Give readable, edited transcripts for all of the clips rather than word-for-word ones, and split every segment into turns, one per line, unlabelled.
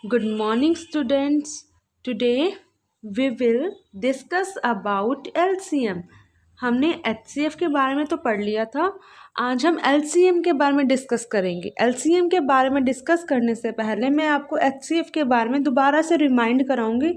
Good morning, students. Today we will discuss about LCM. हमने HCF के बारे में तो पढ़ लिया था. आज हम LCM के बारे में डिस्कस करेंगे. LCM के बारे में डिस्कस करने से पहले मैं आपको HCF के बारे में दोबारा से रिमाइंड कराऊंगी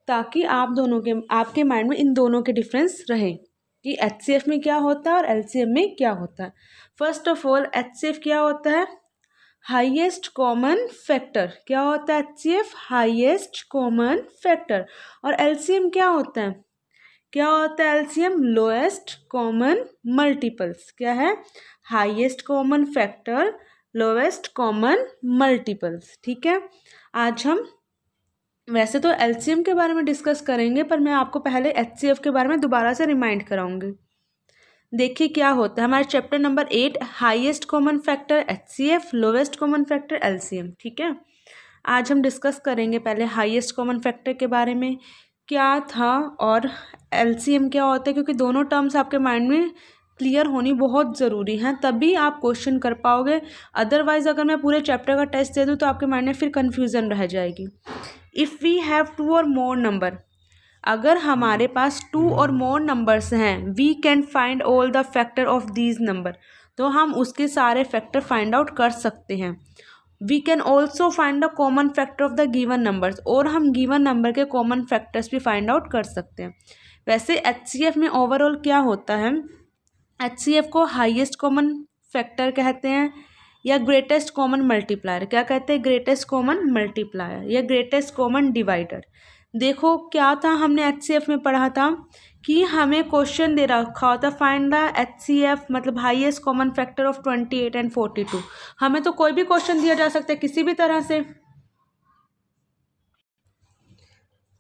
ताकि आपके माइंड में इन दोनों के डिफरेंस रहे कि HCF में क्या होता है और LCM में क्या होता है. फर्स्ट ऑफ ऑल HCF क्या होता है? Highest common factor. क्या होता है HCF? Highest common factor. और LCM क्या होता है? क्या होता है LCM? Lowest common multiples. क्या है? Highest common factor, lowest common multiples. ठीक है. आज हम वैसे तो LCM के बारे में डिस्कस करेंगे, पर मैं आपको पहले HCF के बारे में दोबारा से रिमाइंड कराऊंगी. देखिए क्या होता है हमारे chapter number 8, highest common factor HCF, lowest common factor LCM. ठीक है. आज हम डिस्कस करेंगे पहले हाईएस्ट कॉमन फैक्टर के बारे में क्या था और LCM क्या होता है, क्योंकि दोनों टर्म्स आपके माइंड में क्लियर होनी बहुत ज़रूरी है, तभी आप क्वेश्चन कर पाओगे. अदरवाइज अगर मैं पूरे चैप्टर का टेस्ट दे दूँ तो आपके माइंड में फिर कन्फ्यूज़न रह जाएगी. इफ़ वी हैव 2 और मोर नंबर, अगर हमारे पास 2 और मोर नंबर्स हैं, we can find all the factor of these number, तो हम उसके सारे फैक्टर फाइंड आउट कर सकते हैं. We can also find the common factor of the given numbers, और हम गिवन नंबर के कॉमन फैक्टर्स भी फाइंड आउट कर सकते हैं. वैसे HCF में ओवरऑल क्या होता है? HCF को हाईएस्ट कॉमन फैक्टर कहते हैं या ग्रेटेस्ट कॉमन मल्टीप्लायर. क्या कहते हैं? ग्रेटेस्ट कॉमन मल्टीप्लायर या ग्रेटेस्ट कॉमन डिवाइडर. देखो क्या था, हमने HCF में पढ़ा था कि हमें क्वेश्चन दे रखा होता फाइंड द HCF मतलब highest common factor of 28 and 42. हमें तो कोई भी क्वेश्चन दिया जा सकता है किसी भी तरह से.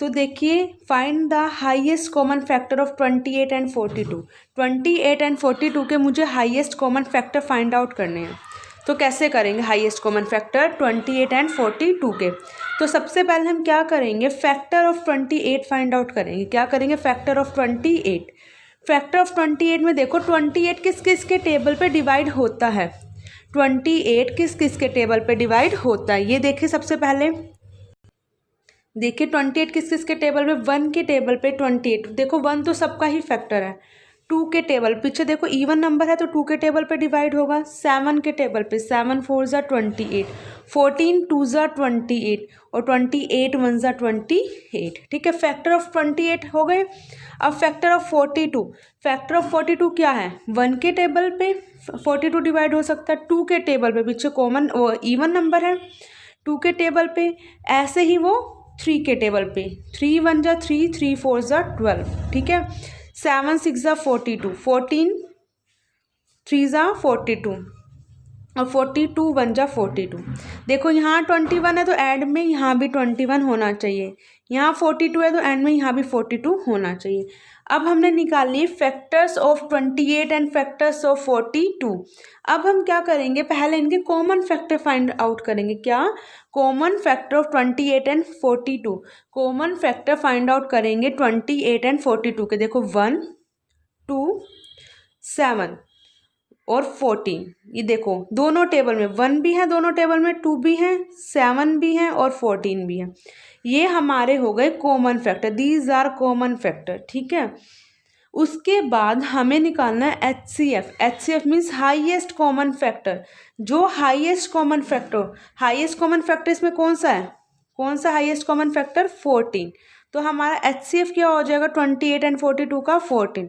तो देखिए find the highest common factor of 28 and 42. 28 and 42 के मुझे highest common factor find out करने हैं. तो कैसे करेंगे हाईएस्ट कॉमन फैक्टर 28 एंड 42 के? तो सबसे पहले हम क्या करेंगे? फैक्टर ऑफ 28 फाइंड आउट करेंगे. क्या करेंगे? Factor of 28. फैक्टर ऑफ 28 में देखो 28 किस किस के टेबल पे डिवाइड होता है. 28 किस किस के टेबल पे डिवाइड होता है ये देखिए. सबसे पहले देखिए 28 किस किस के टेबल पे? 1 के टेबल पे 28. देखो 1 तो सबका ही फैक्टर है. 2 के टेबल पीछे देखो इवन नंबर है तो 2 के टेबल पे डिवाइड होगा. 7 के टेबल पे 7 4 ज़ा 28, 14 2 ज़ा 28 और 28 1 ज़ा 28. ठीक है. फैक्टर ऑफ 28 हो गए. अब फैक्टर ऑफ 42. फैक्टर ऑफ 42 क्या है? 1 के टेबल पे 42 डिवाइड हो सकता है. 2 के टेबल पे पीछे कॉमन इवन नंबर है 2 के टेबल पे. ऐसे ही वो 3 के टेबल पे 3 1 ज़ा 3, 3 4 ज़ा 12. ठीक है. 7 6 ज़ा 42, 14 3 ज़ा 42 और 42 1 ज़ा 42. देखो यहाँ 21 है तो एंड में यहाँ भी 21 होना चाहिए. यहाँ 42 है तो एंड में यहाँ भी 42 होना चाहिए. अब हमने निकाली factors of 28 and factors of 42. अब हम क्या करेंगे? पहले इनके कॉमन फैक्टर फाइंड आउट करेंगे. क्या? Common factor of 28 and 42. Common factor find out करेंगे 28 एंड 42 के. देखो 1 2 7 और 14. ये देखो दोनों टेबल में 1 भी है, दोनों टेबल में 2 भी है, 7 भी है और 14 भी है. ये हमारे हो गए common factor. These are common factor. ठीक है. उसके बाद हमें निकालना है HCF. HCF means highest common factor. जो हाईएस्ट कॉमन फैक्टर इसमें कौन सा है? कौन सा हाईएस्ट कॉमन फैक्टर? 14. तो हमारा HCF क्या हो जाएगा? 28 एंड 42 का 14.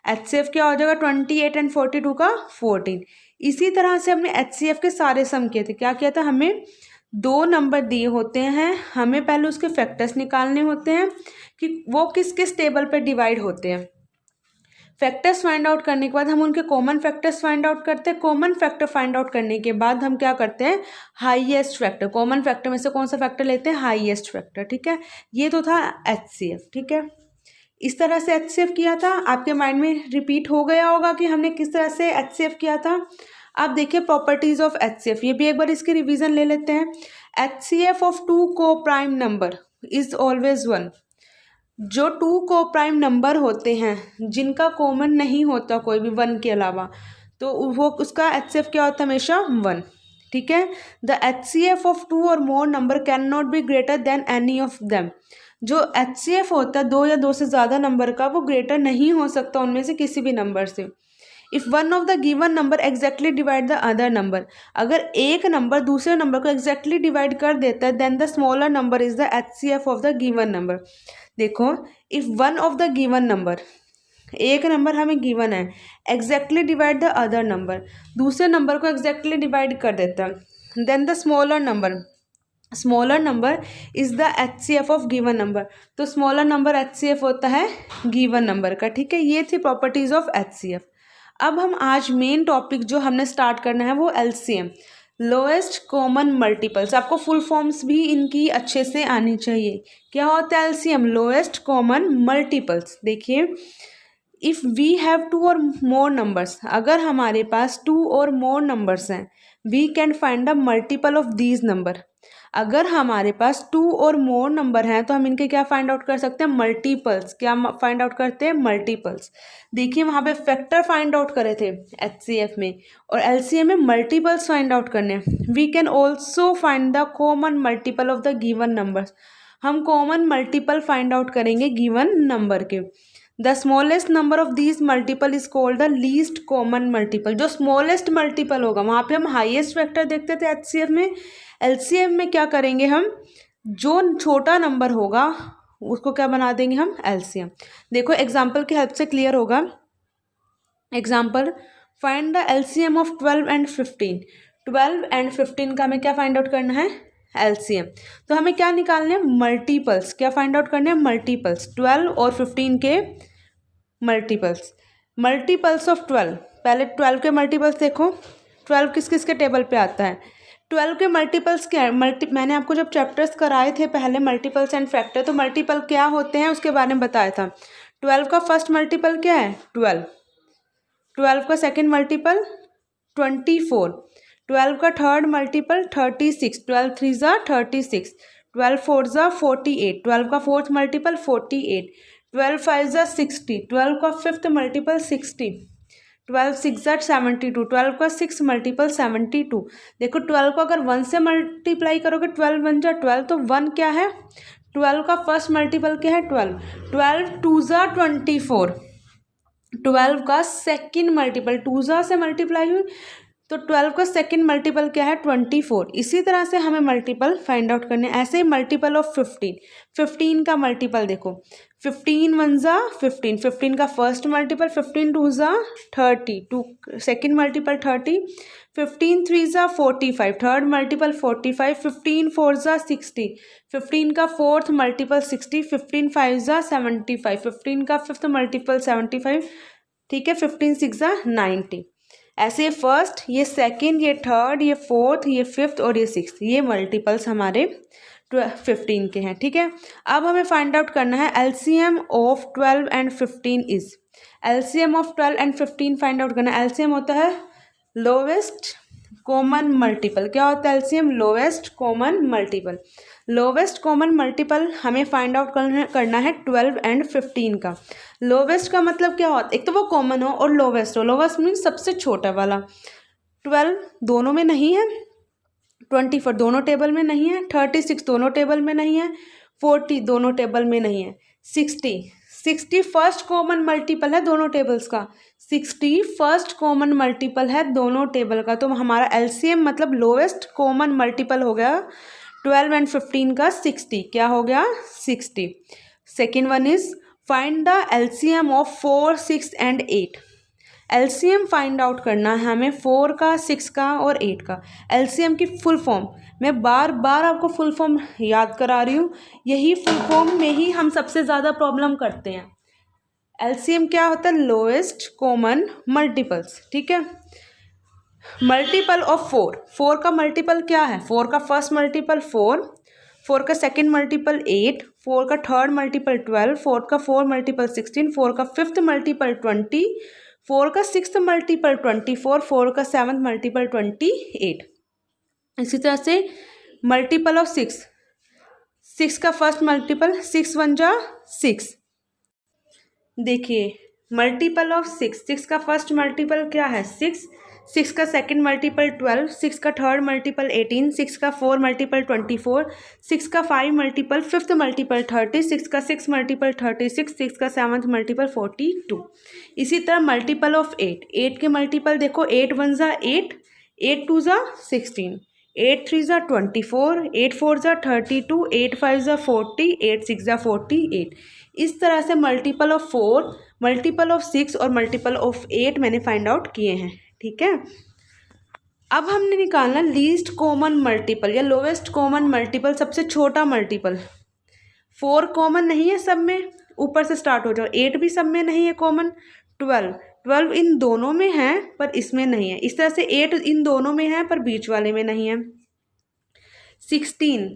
HCF क्या हो जाएगा? 28 एंड 42 का 14. इसी तरह से हमने HCF के सारे सम किए थे. क्या किया था? हमें 2 नंबर दिए होते हैं, हमें पहले उसके फैक्टर्स निकालने होते हैं कि वो किस किस टेबल पे डिवाइड होते हैं. फैक्टर्स फाइंड आउट करने के बाद हम उनके कॉमन फैक्टर्स फाइंड आउट करते हैं. कॉमन फैक्टर फाइंड आउट करने के बाद हम क्या करते हैं? Highest factor. कॉमन फैक्टर में से कौन सा फैक्टर लेते हैं? Highest factor. ठीक है. ये तो था HCF. ठीक है. इस तरह से HCF किया था. आपके माइंड में रिपीट हो गया होगा कि हमने किस तरह से HCF किया था. आप देखिए प्रॉपर्टीज ऑफ HCF. ये भी एक बार इसकी रिवीजन ले लेते हैं. HCF ऑफ 2 को प्राइम नंबर इज ऑलवेज 1. जो 2 को प्राइम नंबर होते हैं जिनका कॉमन नहीं होता कोई भी 1 के अलावा, तो वो उसका HCF क्या होता है? हमेशा 1. ठीक है। द HCF ऑफ 2 और मोर number can not be greater than any of them. जो HCF होता है 2 या 2 से ज़्यादा नंबर का, वो ग्रेटर नहीं हो सकता उनमें से किसी भी नंबर से। If one of the given number exactly divide the other number, अगर एक नंबर दूसरे नंबर को एग्जैक्टली डिवाइड कर देता है, then the smaller number is the HCF of the given number. देखो, if one of the given number, एक number हमें गिवन है, exactly divide the other number, दूसरे नंबर को एग्जैक्टली डिवाइड कर देता है, then the smaller number is the HCF of given number. तो स्मॉलर नंबर HCF होता है गिवन नंबर का। ठीक है, ये थी प्रॉपर्टीज ऑफ HCF। अब हम आज मेन टॉपिक जो हमने स्टार्ट करना है वो LCM, लोएस्ट कॉमन मल्टीपल्स। आपको फुल फॉर्म्स भी इनकी अच्छे से आनी चाहिए। क्या होता है LCM? Lowest common multiples. देखिए, इफ़ वी हैव 2 और मोर नंबर्स, अगर हमारे पास 2 और मोर नंबर्स हैं, we can find the multiple of these number. अगर हमारे पास 2 और मोर नंबर हैं तो हम इनके क्या फाइंड आउट कर सकते हैं? मल्टीपल्स। क्या फाइंड आउट करते हैं? मल्टीपल्स। देखिए, वहाँ पे फैक्टर फाइंड आउट करे थे HCF में, और LCM में मल्टीपल्स फाइंड आउट करने। We can also find the common multiple of the given numbers. हम कॉमन मल्टीपल फाइंड आउट करेंगे गिवन नंबर के। The smallest number of these multiple is called the least common multiple. जो smallest multiple होगा, वहाँ पे हम highest vector देखते थे HCF में। LCM में क्या करेंगे हम? जो छोटा नंबर होगा उसको क्या बना देंगे हम? LCM। देखो, एग्जाम्पल की हेल्प से क्लियर होगा। Example, find the LCM of 12 and 15। 12 and 15 का हमें क्या फाइंड आउट करना है? LCM। तो हमें क्या निकालने हैं? मल्टीपल्स। क्या फाइंड आउट करने हैं? मल्टीपल्स। 12 और 15 के मल्टीपल्स। मल्टीपल्स ऑफ 12, पहले 12 के मल्टीपल्स देखो। 12 किस किस के टेबल पे आता है? 12 के मल्टीपल्स क्या है? मैंने आपको जब चैप्टर्स कराए थे पहले, मल्टीपल्स एंड फैक्टर, तो मल्टीपल क्या होते हैं उसके बारे में बताया था। 12 का फर्स्ट मल्टीपल क्या है? 12। 12 का सेकेंड मल्टीपल 24। 12 का थर्ड मल्टीपल 36। 12 3 ज़ा 36। 12 4 ज़ा 48। 12 का फोर्थ मल्टीपल 48। 12 5 ज़ा 60। 12 का फिफ्थ मल्टीपल 60। 12 6 ज़ा 72। 12 का सिक्स मल्टीपल 72। देखो, 12 को अगर 1 से मल्टीप्लाई करोगे, 12 1 ज़ा 12, तो 1 क्या है? 12 का फर्स्ट मल्टीपल क्या है? 12। 12 2 ज़ा 24। 12 का सेकेंड मल्टीपल 2 ज़ा से मल्टीप्लाई हुई, तो 12 का सेकेंड मल्टीपल क्या है? 24। इसी तरह से हमें मल्टीपल फाइंड आउट करने। ऐसे ही मल्टीपल ऑफ 15। 15 का मल्टीपल देखो, 15 1 ज़ा 15। 15 का फर्स्ट मल्टीपल 15 2 ज़ा 30। 2 सेकेंड मल्टीपल 30। 15 3 ज़ा 45। Third multiple 45। 15 4 ज़ा 60। 15 का फोर्थ मल्टीपल 60। 15 5 ज़ा 75। 15 का फिफ्थ मल्टीपल 75। ठीक है, 15 6 ज़ा 90। ऐसे फर्स्ट, ये सेकंड, ये थर्ड, ये फोर्थ, ये फिफ्थ और ये सिक्स्थ, ये मल्टीपल्स हमारे 15 के हैं। ठीक है, अब हमें फाइंड आउट करना है LCM of 12 and 15 is. LCM of 12 and 15 find out करना है। LCM होता है लोवेस्ट कॉमन मल्टीपल। क्या होता है LCM? Lowest common multiple. Lowest common multiple हमें फाइंड आउट करना है 12 एंड 15 का। लोवेस्ट का मतलब क्या होता है? एक तो वो कॉमन हो और लोवेस्ट हो। लोवेस्ट मीन्स सबसे छोटा वाला। 12 दोनों में नहीं है, 24 दोनों टेबल में नहीं है, 36 दोनों टेबल में नहीं है, 40 दोनों टेबल में नहीं है, 60 फर्स्ट कॉमन मल्टीपल है दोनों टेबल्स का। 60 फर्स्ट कॉमन मल्टीपल है दोनों टेबल का। तो हमारा LCM मतलब लोवेस्ट कॉमन मल्टीपल हो गया 12 एंड 15 का 60। क्या हो गया? 60। Second one is find the LCM of 4 6 and 8। LCM find out करना है हमें 4 का, 6 का और 8 का। LCM की फुल फॉर्म, मैं बार बार आपको फुल फॉर्म याद करा रही हूँ, यही फुल फॉर्म में ही हम सबसे ज़्यादा प्रॉब्लम करते हैं। LCM क्या होता है? Lowest common multiples. ठीक है, मल्टीपल ऑफ 4। 4 का मल्टीपल क्या है? 4 का फर्स्ट मल्टीपल 4। 4 का सेकेंड मल्टीपल 8। 4 का थर्ड मल्टीपल 12। 4 का फोर्थ मल्टीपल 16। 4 का फिफ्थ मल्टीपल 20। 4 का सिक्स्थ मल्टीपल 24। 4 का सेवन्थ मल्टीपल 28। इसी तरह से मल्टीपल ऑफ 6। 6 का फर्स्ट मल्टीपल 6 1 जा 6। देखिए, मल्टीपल ऑफ 6। 6 का फर्स्ट मल्टीपल क्या है? 6। 6 का सेकंड मल्टीपल 12, 6 का थर्ड मल्टीपल 18, 6 का 4 मल्टीपल 24, 6 का 5 मल्टीपल 5th मल्टीपल 30, 6 का 6 मल्टीपल 36, 6 का 7th मल्टीपल 42। इसी तरह मल्टीपल ऑफ 8, 8 के मल्टीपल देखो, 8 1 ज़ा 8, 8 2 ज़ा 16, 8 3 ज़ा 24, 8 4 ज़ा 32, 8 5 ज़ा 40, 8 6 ज़ा 48। इस तरह से मल्टीपल ऑफ 4, मल्टीपल ऑफ 6 और मल्टीपल ऑफ 8 मैंने फाइंड आउट किए हैं। ठीक है, अब हमने निकालना लीस्ट कॉमन मल्टीपल या लोवेस्ट कॉमन मल्टीपल, सबसे छोटा मल्टीपल। 4 कॉमन नहीं है सब में, ऊपर से स्टार्ट हो जाओ। 8 भी सब में नहीं है कॉमन। 12 इन दोनों में है पर इसमें नहीं है। इस तरह से 8 इन दोनों में है पर बीच वाले में नहीं है। 16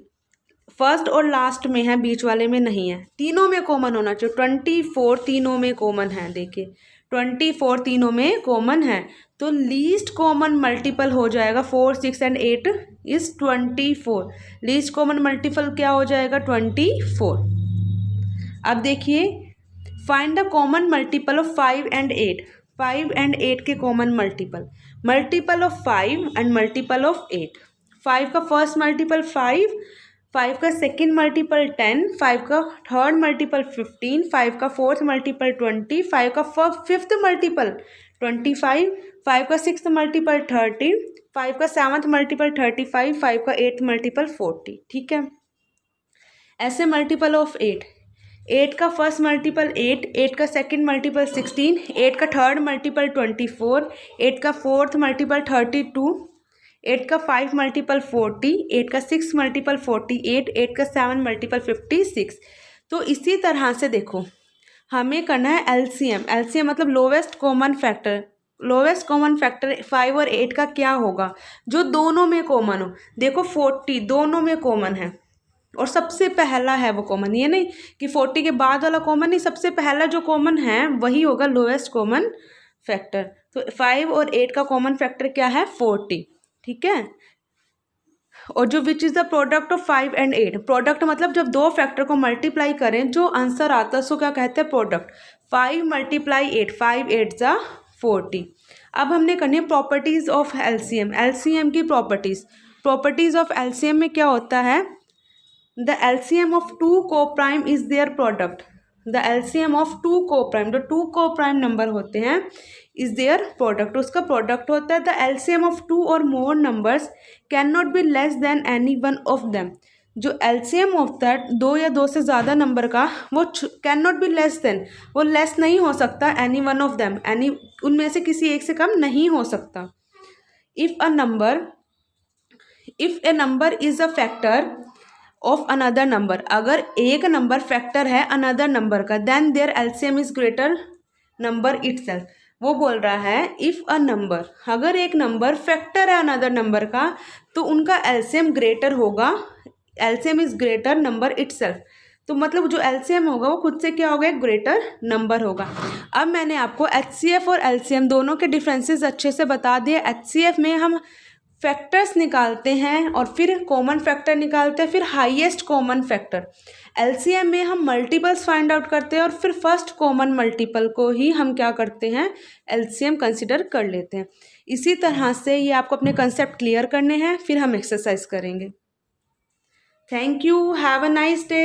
फर्स्ट और लास्ट में है, बीच वाले में नहीं है। तीनों में कॉमन होना चाहिए। 24 तीनों में कॉमन है। देखिए 24 तीनों में कॉमन है, तो लीस्ट कॉमन मल्टीपल हो जाएगा 4 6 and 8 is 24। Least common multiple क्या हो जाएगा 24। अब देखिए find the common multiple of 5 and 8। 5 and 8 के common multiple, multiple of 5 and multiple of 8। 5 का फर्स्ट मल्टीपल 5, 5 का सेकेंड मल्टीपल 10, 5 का थर्ड मल्टीपल 15, 5 का फोर्थ मल्टीपल 20, 5 का फिफ्थ मल्टीपल 25, 5 का सिक्स्थ मल्टीपल 30, 5 का सेवन्थ मल्टीपल 35, 5 का एट्थ मल्टीपल 40। ठीक है, ऐसे मल्टीपल ऑफ 8। 8 का फर्स्ट मल्टीपल 8, 8 का सेकेंड मल्टीपल 16, 8 का थर्ड मल्टीपल 24, 8 का फोर्थ मल्टीपल 32, 8 का 5 मल्टीपल 40, 8 का 6 मल्टीपल 48, 8 का 7 मल्टीपल 56। तो इसी तरह से देखो हमें करना है एलसीएम। एलसीएम मतलब lowest common factor. Lowest common factor 5 और 8 का क्या होगा, जो दोनों में कॉमन हो। देखो 40 दोनों में कॉमन है और सबसे पहला है वो कॉमन। ये नहीं कि 40 के बाद वाला कॉमन नहीं, सबसे पहला जो कॉमन है वही होगा लोवेस्ट कॉमन फैक्टर। तो 5 और 8 का कॉमन फैक्टर क्या है 40। ठीक है, और जो which is the product of 5 and 8। Product मतलब जब दो फैक्टर को मल्टीप्लाई करें जो आंसर आता है सो क्या कहते हैं प्रोडक्ट। 5 मल्टीप्लाई 8, 5 8 ज़ा 40। अब हमने करनी है प्रॉपर्टीज़ ऑफ एलसीएम। एलसीएम की प्रॉपर्टीज़ ऑफ एलसीएम में क्या होता है, the LCM of 2 coprime is their product. The LCM of 2 coprime, जो 2 कोप्राइम नंबर होते हैं इज देयर प्रोडक्ट, उसका प्रोडक्ट होता है। द एलसीएम ऑफ 2 और more numbers can not be less then any one of them. जो LCM होता है 2 या 2 से ज़्यादा नंबर का, वो can not be less than, वो लेस नहीं हो सकता any one of them, any उनमें से किसी एक से कम नहीं हो सकता। If a number is a factor of another number, अगर एक नंबर फैक्टर है अनदर नंबर का, then their LCM is greater number itself. वो बोल रहा है इफ़ अ नंबर, अगर एक नंबर फैक्टर है अनदर नंबर का तो उनका एलसीएम ग्रेटर होगा, LCM is greater number itself. तो मतलब जो एलसीएम होगा वो खुद से क्या होगा, एक ग्रेटर नंबर होगा। अब मैंने आपको एचसीएफ और एलसीएम दोनों के डिफरेंसेस अच्छे से बता दिए। एचसीएफ में हम फैक्टर्स निकालते हैं और फिर कॉमन फैक्टर निकालते हैं, फिर हाईएस्ट कॉमन फैक्टर। एलसीएम में हम मल्टीपल्स फाइंड आउट करते हैं और फिर फर्स्ट कॉमन मल्टीपल को ही हम क्या करते हैं, एलसीएम कंसिडर कर लेते हैं। इसी तरह से ये आपको अपने कंसेप्ट क्लियर करने हैं, फिर हम एक्सरसाइज करेंगे। Thank you, have a nice day.